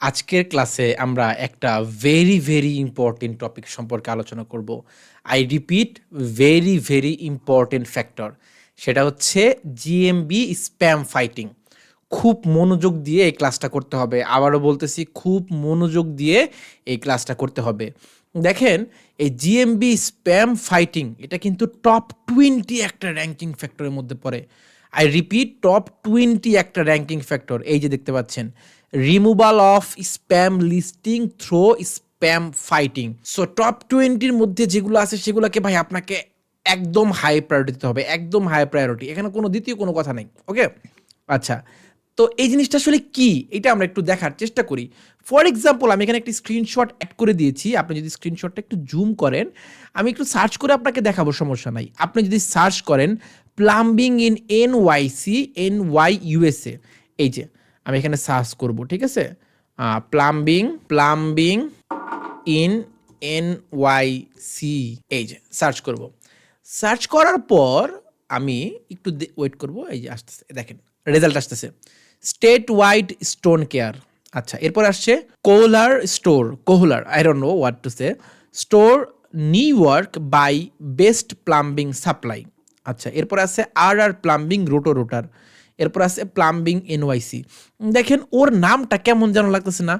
আজকের ক্লাসে আমরা একটা ভেরি ইম্পর্টেন্ট টপিক সম্পর্কে আলোচনা করব। I repeat, very important factor. সেটা হচ্ছে জিএমবি স্প্যাম ফাইটিং। খুব মনোযোগ দিয়ে এই ক্লাসটা করতে হবে। আবারও বলতেছি, খুব মনোযোগ দিয়ে এই ক্লাসটা করতে হবে। দেখেন, এই জিএমবি স্প্যাম ফাইটিং এটা কিন্তু টপ 20 একটা র্যাঙ্কিং ফ্যাক্টরের মধ্যে পড়ে। আই রিপিট, টপ 20 একটা র্যাঙ্কিং ফ্যাক্টর। এই যে দেখতে পাচ্ছেন, removal of spam listing through spam fighting. So top 20-র মধ্যে যেগুলো আছে সেগুলোকে ভাই আপনাকে একদম হাই প্রায়োরিটি দিতে হবে, একদম হাই প্রায়োরিটি। এখানে কোনো দ্বিতীয় কোনো কথা নেই। ওকে, আচ্ছা, তো এই জিনিসটা আসলে কি এটা আমরা একটু দেখার চেষ্টা করি। ফর এক্সাম্পল, আমি এখানে একটি স্ক্রিনশট অ্যাড করে দিয়েছি। আপনি যদি স্ক্রিনশটটা একটু জুম করেন, আমি একটু সার্চ করে আপনাকে দেখাবো, সমস্যা নাই। আপনি যদি সার্চ করেন প্লাম্বিং ইন NY USA, এই যে আমি এখানে সার্চ করব, ঠিক আছে? প্লাম্বিং ইন NYC, এই যে সার্চ করব। সার্চ করার পর আমি একটু ওয়েট করব। এই যে আসতেছে, দেখেন রেজাল্ট আসতেছে, স্টেট ওয়াইড স্টোন কেয়ার। আচ্ছা, এরপর আসছে Kohler, I don't know what to say, store New York by best plumbing supply. আচ্ছা, এরপর আছে আর প্লাম্বিং রোটার। এরপর আছে প্লাম্বিং NYC। দেখেন ওর নামটা কেমন যেন লাগতেছে না,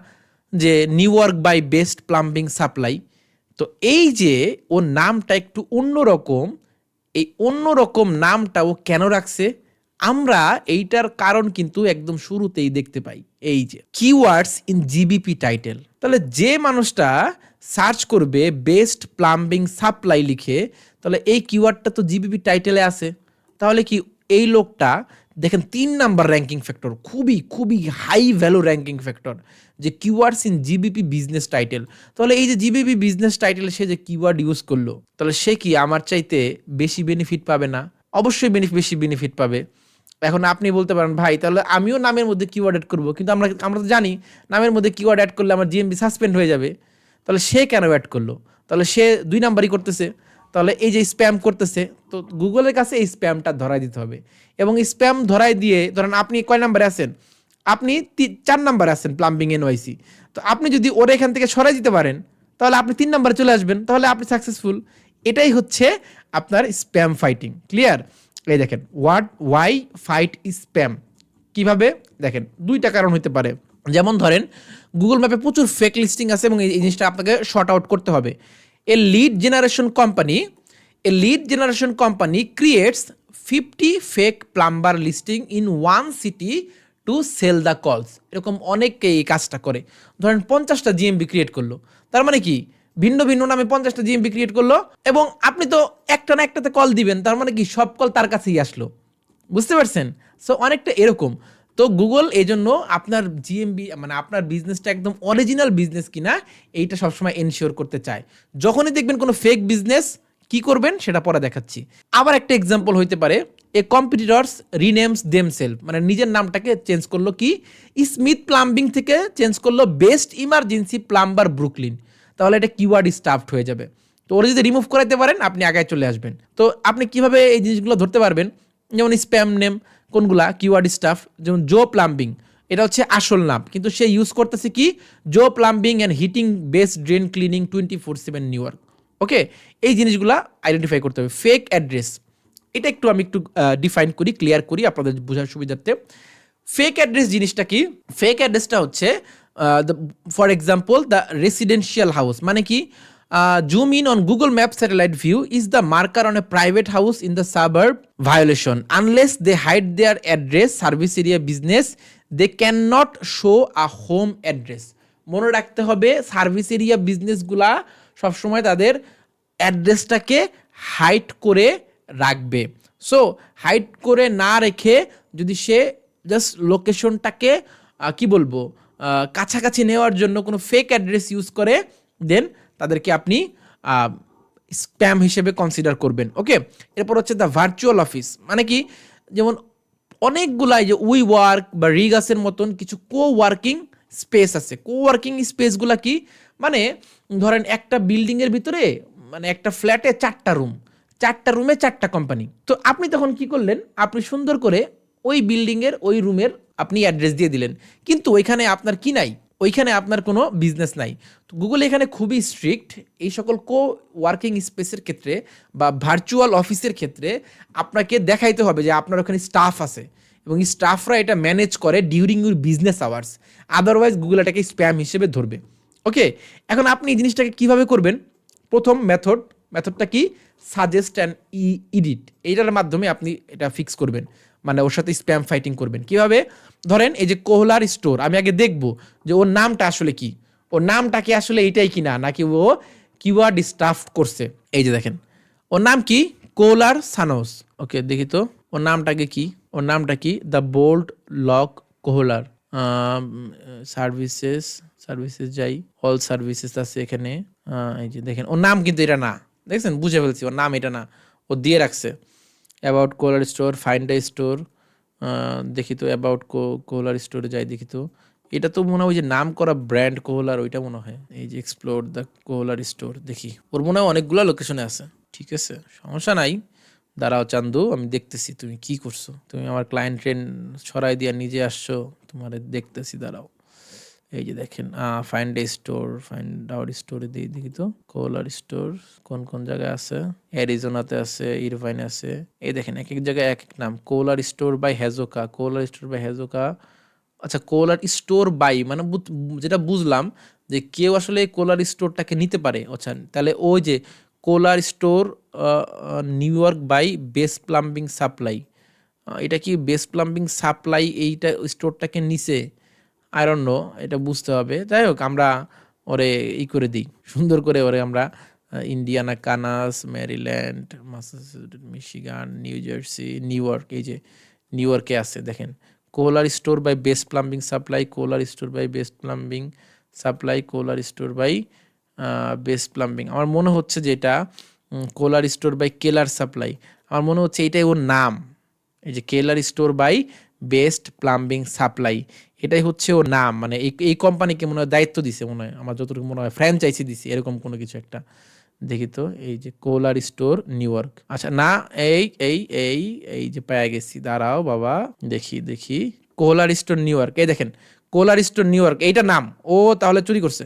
যে New York by best plumbing supply. তো এই যে ওর নামটা একটু অন্যরকম, এই অন্যরকম নামটা ও কেন রাখছে, আমরা এইটার কারণ কিন্তু একদম শুরুতেই দেখতে পাই। এই যে কিওয়ার্ডস ইন জিবিপি টাইটেল। তাহলে যে মানুষটা সার্চ করবে বেস্ট প্লাম্বিং সাপ্লাই লিখে, তাহলে এই কিওয়ার্ডটা তো জিবিপি টাইটেলে আছে। তাহলে কি এই লোকটা, দেখেন 3 নাম্বার র্যাঙ্কিং ফ্যাক্টর, খুবই হাই ভ্যালু র্যাঙ্কিং ফ্যাক্টর, যে keywords in GBP business title. তাহলে এই যে জিবিপি বিজনেস টাইটেল সে যে কিওয়ার্ড ইউজ করলো, তাহলে সে কি আমার চাইতে বেশি বেনিফিট পাবে না? অবশ্যই বেশি বেনিফিট পাবে। এখন আপনি বলতে পারেন, ভাই তাহলে আমিও নামের মধ্যে কিওয়ার্ড অ্যাড করবো, কিন্তু আমরা তো জানি নামের মধ্যে কিওয়ার্ড অ্যাড করলে আমার জিএমবি সাসপেন্ড হয়ে যাবে। তাহলে সে কেন অ্যাড করলো? তাহলে সে 2 নাম্বারই করতেছে। তাহলে এই যে স্প্যাম করতেছে, তো গুগলের কাছে এই স্প্যামটা ধরাই দিতে হবে। এবং স্প্যাম ধরাই দিয়ে, ধরেন আপনি কয় নাম্বারে আছেন? আপনি 4 নাম্বারে আছেন প্লাম্বিং NYC। তো আপনি যদি ওরা এখান থেকে সরাই দিতে পারেন, তাহলে আপনি 3 নাম্বারে চলে আসবেন, তাহলে আপনি সাকসেসফুল। এটাই হচ্ছে আপনার স্প্যাম ফাইটিং। ক্লিয়ার? এই দেখেন, ওয়াই ফাইট স্প্যাম কিভাবে, দেখেন 2টা কারণ হতে পারে। যেমন ধরেন, গুগল ম্যাপে প্রচুর ফেক লিস্টিং আছে এবং এই জিনিসটা আপনাকে শর্ট আউট করতে হবে। A lead generation company creates 50 fake plumber listing in one city to sell the calls. এরকম অনেকে এই কাজটা করে। ধরেন 50টা জিএমবি ক্রিয়েট করলো, তার মানে কি ভিন্ন ভিন্ন নামে 50টা জিএমবি ক্রিয়েট করলো, এবং আপনি তো একটা না একটাতে কল দিবেন, তার মানে কি সব কল তার কাছেই আসলো। বুঝতে পারছেন? সো অনেকটা এরকম। তো গুগল এই জন্য আপনার জিএমবি, মানে আপনার বিজনেসটা একদম অরিজিনাল বিজনেস কিনা এইটা সবসময় এনশিওর করতে চায়। যখনই দেখবেন কোনো ফেক বিজনেস, কি করবেন সেটা পরে দেখাচ্ছি। আবার একটা এক্সাম্পল হইতে পারে, এ কম্পিটিটরস রিনেমস দেমসেলফ, মানে নিজের নামটাকে চেঞ্জ করলো, কি স্মিথ প্লাম্বিং থেকে চেঞ্জ করলো বেস্ট ইমার্জেন্সি প্লাম্বার ব্রুকলিন। তাহলে এটা কিওয়ার্ড স্টাফড হয়ে যাবে। তো ওরা যদি রিমুভ করাইতে পারেন, আপনি আগায় চলে আসবেন। তো আপনি কিভাবে এই জিনিসগুলো ধরতে পারবেন? যেমন স্প্যাম নেম কোনগুলা, কিওয়ার্ড স্টাফ, যেমন জো প্লাম্বিং, এটা হচ্ছে আসল নাম, কিন্তু সে ইউজ করতেছে কি Joe plumbing and heating base drain cleaning 24/7 New York. Okay, এই জিনিসগুলা আইডেন্টিফাই করতে হবে। ফেক অ্যাড্রেস, এটা আমি একটু ডিফাইন করি, ক্লিয়ার করি আপনাদের বোঝার সুবিধার্থে। ফেক অ্যাড্রেস জিনিসটা কি? ফেক অ্যাড্রেসটা হচ্ছে, for example the residential house, মানে কি zoom in on Google map satellite view is the marker on a private house in the suburb violation unless they hide their address service area business they can not show a home address. মনে রাখতে হবে, service area বিজনেসগুলা সবসময় তাদের অ্যাড্রেসটাকে hide করে রাখবে। So hide করে না রেখে যদি সে জাস্ট লোকেশনটাকে কি বলবো, কাছাকাছি নেওয়ার জন্য কোনো ফেক অ্যাড্রেস ইউজ করে, দেন তাদেরকে আপনি স্প্যাম হিসেবে কনসিডার করবেন। ওকে, এরপর হচ্ছে দ্য ভার্চুয়াল অফিস, মানে কি যেমন অনেকগুলাই যে উই ওয়ার্ক বা রিগাসের মতন কিছু ওয়ার্কিং স্পেস আছে। ওয়ার্কিং স্পেসগুলা কি, মানে ধরেন একটা বিল্ডিংয়ের ভিতরে, মানে একটা ফ্ল্যাটে 4টা রুম, 4টা রুমে 4টা কোম্পানি। তো আপনি তখন কি করলেন, আপনি সুন্দর করে ওই বিল্ডিংয়ের ওই রুমের আপনি অ্যাড্রেস দিয়ে দিলেন, কিন্তু ওইখানে আপনার কি নাই, ওইখানে আপনার কোনো বিজনেস নাই। তো গুগল এখানে খুবই স্ট্রিক্ট। এই সকল ওয়ার্কিং স্পেসের ক্ষেত্রে বা ভার্চুয়াল অফিসের ক্ষেত্রে আপনাকে দেখাইতে হবে যে আপনার ওখানে স্টাফ আছে এবং স্টাফরা এটা ম্যানেজ করে during your business hours. Otherwise Google এটাকে স্প্যাম হিসেবে ধরবে। ওকে, এখন আপনি এই জিনিসটাকে কীভাবে করবেন? প্রথম মেথডটা কি? Suggest and edit. এইটার মাধ্যমে আপনি এটা ফিক্স করবেন, মানে ওর সাথে স্প্যাম ফাইটিং করবেন। কিভাবে? ধরেন এই যে কোহলার স্টোর, আমি আগে দেখব যে ওর নামটা আসলে কি, ওর নামটা কি আসলে এইটাই কিনা, নাকি ও কিওয়ার্ড স্টাফ করছে। এই যে দেখেন ওর নাম কি, কোহলার সানোস। ওকে দেখি তো ওর নামটাকে কি, ওর নামটা কি, the bold lock Kohler. Services যাই, অল সার্ভিসেস আছে এখানে। এই যে দেখেন ওর নাম কিন্তু এটা না, দেখছেন, বুঝে ফেলছি ওর নাম এটা না, ও দিয়ে রাখছে। About কোহলার store, find the store. দেখি তো অ্যাবাউট কোহলার স্টোরে যাই, দেখি তো এটা তো মনে হয় ওই যে নাম করা ব্র্যান্ড কোহলার, ওইটা মনে হয়। এই যে এক্সপ্লোর দ্য কোহলার স্টোর, দেখি ওর মনে হয় অনেকগুলো লোকেশনে আছে। ঠিক আছে, সমস্যা নাই, দাঁড়াও চান্দু, আমি দেখতেছি তুমি কি করছো। তুমি আমার ক্লায়েন্ট ট্রেন ছড়াই দিয়া নিজে আসছো, তোমার দেখতেছি, দাঁড়াও। এই যে দেখেন find a store, find out স্টোরে দিয়ে দেখি তো কোলার স্টোর কোন কোন জায়গায় আছে। অ্যারিজোনাতে আছে, ইরভাইনে আছে। এই দেখেন এক এক জায়গায় এক এক নাম। কোলার স্টোর বাই হেজোকা, কোলার স্টোর বাই হেজোকা। আচ্ছা, কোলার স্টোর বাই মানে যেটা বুঝলাম যে কেউ আসলে কোলার স্টোরটাকে নিতে পারে। আচ্ছা, তাহলে ওই যে Kohler store New York by best plumbing supply, এটা কি বেস্ট প্লাম্বিং সাপ্লাই এইটা স্টোরটাকে নিছে? আই ডোন্ট নো, এটা বুঝতে হবে। যাই হোক, আমরা ওরে করে দিই সুন্দর করে, ওরে আমরা Indiana, Kansas, Maryland, Massachusetts, Michigan, New Jersey, New York. এই যে নিউ ইয়র্কে আছে দেখেন, Kohler store by best plumbing supply, Kohler store by best plumbing supply, Kohler store by best plumbing. আমার মনে হচ্ছে যে এটা Kohler store by Keller supply, আমার মনে হচ্ছে এইটাই ওর নাম। এই যে Keller store by best plumbing supply, এটাই হচ্ছে ওর নাম। মানে এই কোম্পানিকে মনে হয় দায়িত্ব দিছে, মনে হয় আমার যতটুকু মনে হয় ফ্র্যাঞ্চাইজি দিছে, এরকম কোনো কিছু একটা। দেখি তো এই যে কোলার স্টোর নিউ ইয়র্ক। আচ্ছা না, এই এই এই এই যে পেয়ে গেছি, দাঁড়াও বাবা, দেখি কোলার স্টোর নিউ ইয়র্ক। এই দেখেন কোলার স্টোর নিউ ইয়র্ক, এইটা নাম। ও তাহলে চুরি করছে,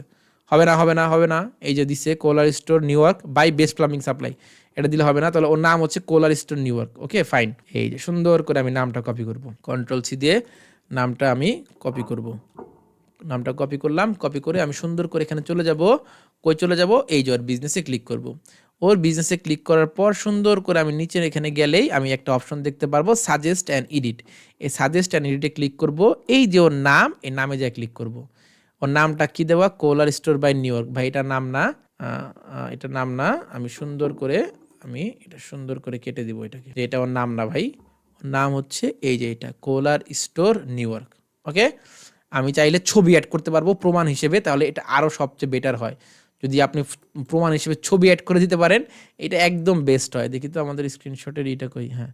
হবে না। এই যে দিছে Kohler store New York by best plumbing supply, এটা দিলে হবে না। তাহলে ওর নাম হচ্ছে Kohler store New York. Okay fine. এই যে সুন্দর করে আমি নামটা কপি করব, কন্ট্রোল সি দিয়ে নামটা আমি কপি করব। নামটা কপি করলাম, কপি করে আমি সুন্দর করে এখানে চলে যাব। কই চলে যাব? এই যে ওর বিজনেসে ক্লিক করব। ওর বিজনেসে ক্লিক করার পর সুন্দর করে আমি নিচের এখানে গেলেই আমি একটা অপশন দেখতে পারবো, সাজেস্ট অ্যান্ড এডিট। এই সাজেস্ট অ্যান্ড এডিটে ক্লিক করব। এই যে ওর নাম, এই নামে যায় ক্লিক করব। ওর নামটা কি দেওয়া? কোলার স্টোর বাই নিউ ইয়র্ক। ভাই এটা নাম না, এটা নাম না। আমি সুন্দর করে এটা সুন্দর করে কেটে দিব এটাকে, এটা ওর নাম না ভাই, ওর নাম হচ্ছে এই যে এটা কোলার স্টোর নিউ ইয়র্ক। ওকে, আমি চাইলে ছবি অ্যাড করতে পারবো প্রমাণ হিসেবে, তাহলে এটা আরও সবচেয়ে বেটার হয়। যদি আপনি প্রমাণ হিসেবে ছবি অ্যাড করে দিতে পারেন, এটা একদম বেস্ট হয়। দেখি তো আমাদের স্ক্রিনশটের এইটা কই, হ্যাঁ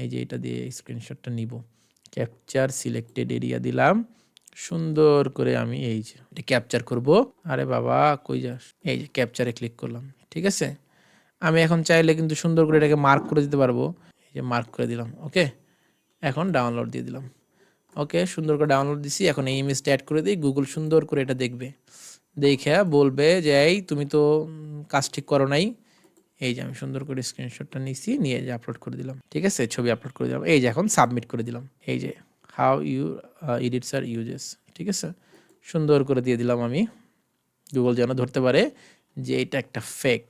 এই যে এটা দিয়ে স্ক্রিনশটটা নিব। ক্যাপচার সিলেক্টেড এরিয়া দিলাম, সুন্দর করে আমি এই যে এটা ক্যাপচার করব। আরে বাবা কই যাস, এই যে ক্যাপচারে ক্লিক করলাম। ঠিক আছে, আমি এখন চাইলে কিন্তু সুন্দর করে এটাকে মার্ক করে দিতে পারবো। এই যে মার্ক করে দিলাম। ওকে, এখন ডাউনলোড দিয়ে দিলাম। ওকে, সুন্দর করে ডাউনলোড দিছি। এখন এই ইমেজটা অ্যাড করে দিই, গুগল সুন্দর করে এটা দেখবে, দেখে বলবে যে এই তুমি তো কাজ ঠিক করো নাই। এই যে আমি সুন্দর করে স্ক্রিনশটটা নিছি, নিয়ে যে আপলোড করে দিলাম। ঠিক আছে, ছবি আপলোড করে দিলাম। এই যে এখন সাবমিট করে দিলাম। এই যে হাউ ইউ এডিটস আর ইউজেস। ঠিক আছে, সুন্দর করে দিয়ে দিলাম আমি, গুগল যেন ধরতে পারে যে এটা একটা ফেক।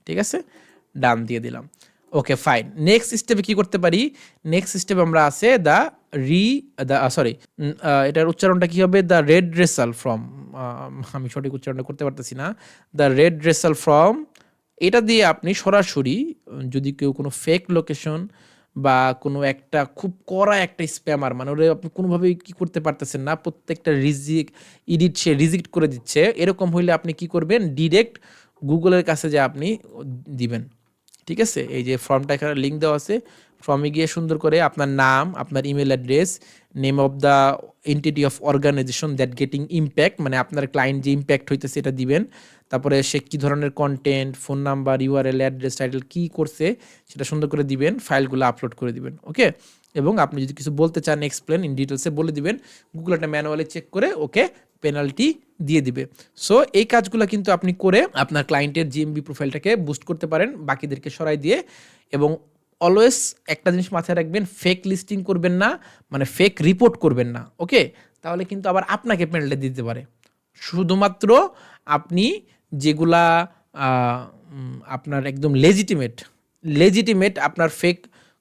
ঠিক আছে, ডান দিয়ে দিলাম। Okay fine. নেক্সট স্টেপে কি করতে পারি? নেক্সট স্টেপে আমরা আছে এটার উচ্চারণটা কি হবে? দ্য রেড রেসাল ফ্রম, আমি সঠিক উচ্চারণটা করতে পারতেছি না। দ্য রেড রেসাল ফ্রম, এটা দিয়ে আপনি সরাসরি যদি কেউ কোনো ফেক লোকেশন বা কোনো একটা খুব কড়া একটা স্প্যামার, মানে ওরা আপনি কোনোভাবেই কি করতে পারতেছেন না, প্রত্যেকটা সে রিজেক্ট করে দিচ্ছে, এরকম হইলে আপনি কি করবেন? ডিরেক্ট গুগলের কাছে যে আপনি দিবেন। ঠিক আছে, এই যে ফর্মটা এখানে লিঙ্ক দেওয়া আছে, ফর্মে গিয়ে সুন্দর করে আপনার নাম, আপনার email address, name of the entity of organisation that getting impact, মানে আপনার ক্লায়েন্ট যে ইম্প্যাক্ট হইতেছে এটা দিবেন। তারপরে সে কী ধরনের content, phone number, URL, address, title কী করছে সেটা সুন্দর করে দিবেন, ফাইলগুলো আপলোড করে দিবেন। ওকে, এবং আপনি যদি কিছু বলতে চান এক্সপ্লেন ইন ডিটেলসে বলে দিবেন, গুগল একটা ম্যানুয়ালি চেক করে ওকে পেনাল্টি দিয়ে দিবে। সো এই কাজগুলো কিন্তু আপনি করে আপনার ক্লায়েন্টের জিএমবি প্রোফাইলটাকে বুস্ট করতে পারেন বাকিদেরকে সরাই দিয়ে। এবং অলওয়েজ একটা জিনিস মাথায় রাখবেন, ফেক লিস্টিং করবেন না, মানে ফেক রিপোর্ট করবেন না, ওকে? তাহলে কিন্তু আবার আপনাকে পেনাল্টি দিতে পারে। শুধুমাত্র আপনি যেগুলা আপনার একদম লেজিটিমেট আপনার ফেক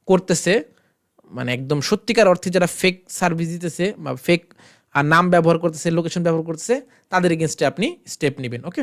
করতেছে, মানে একদম সত্যিকার অর্থে যারা ফেক সার্ভিস দিতেছে বা ফেক নাম ব্যবহার করতেছে, লোকেশন ব্যবহার করতেছে, তাদের এগেনস্টে আপনি স্টেপ নেবেন, ওকে?